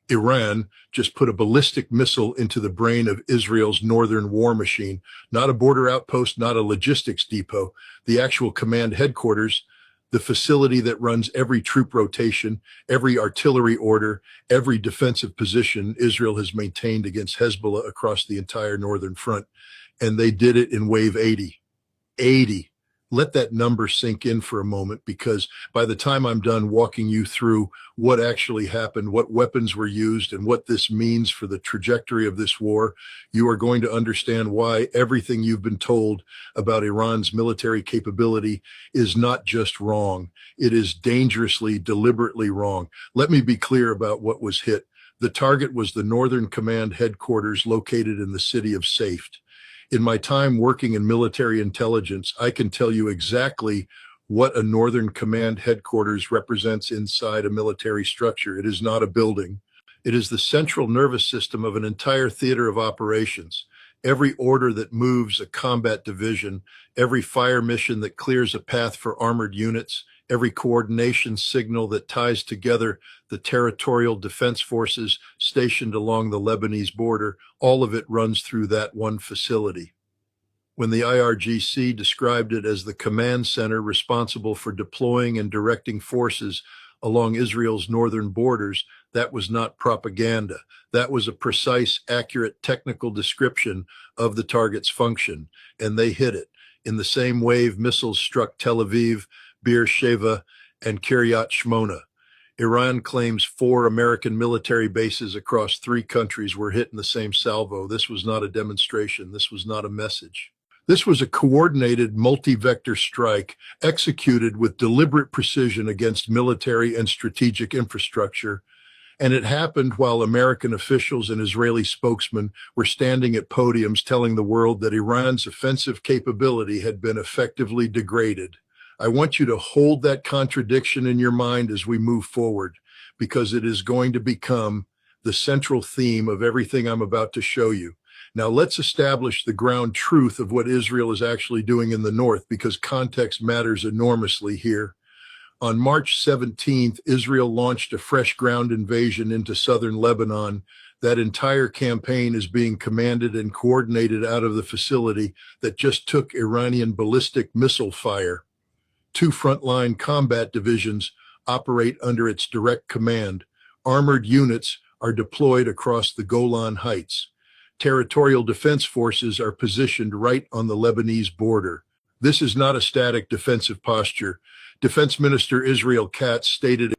Iran just put a ballistic missile into the brain of Israel's northern war machine, not a border outpost, not a logistics depot, the actual command headquarters, the facility that runs every troop rotation, every artillery order, every defensive position Israel has maintained against Hezbollah across the entire northern front. And they did it in wave 80. 80. Let that number sink in for a moment, because by the time I'm done walking you through what actually happened, what weapons were used, and what this means for the trajectory of this war, you are going to understand why everything you've been told about Iran's military capability is not just wrong. It is dangerously, deliberately wrong. Let me be clear about what was hit. The target was the Northern Command headquarters located in the city of Safed. In my time working in military intelligence, I can tell you exactly what a Northern Command headquarters represents inside a military structure. It is not a building. It is the central nervous system of an entire theater of operations. Every order that moves a combat division, every fire mission that clears a path for armored units, every coordination signal that ties together the territorial defense forces stationed along the Lebanese border, all of it runs through that one facility. When the IRGC described it as the command center responsible for deploying and directing forces along Israel's northern borders, that was not propaganda. That was a precise, accurate technical description of the target's function, and they hit it. In the same wave, missiles struck Tel Aviv, Beersheba, and Kiryat Shmona. Iran claims 4 American military bases across 3 countries were hit in the same salvo. This was not a demonstration. This was not a message. This was a coordinated multi-vector strike executed with deliberate precision against military and strategic infrastructure. And it happened while American officials and Israeli spokesmen were standing at podiums telling the world that Iran's offensive capability had been effectively degraded. I want you to hold that contradiction in your mind as we move forward, because it is going to become the central theme of everything I'm about to show you. Now, let's establish the ground truth of what Israel is actually doing in the north, because context matters enormously here. On March 17th, Israel launched a fresh ground invasion into southern Lebanon. That entire campaign is being commanded and coordinated out of the facility that just took Iranian ballistic missile fire. 2 frontline combat divisions operate under its direct command. Armored units are deployed across the Golan Heights. Territorial defense forces are positioned right on the Lebanese border. This is not a static defensive posture. Defense Minister Israel Katz stated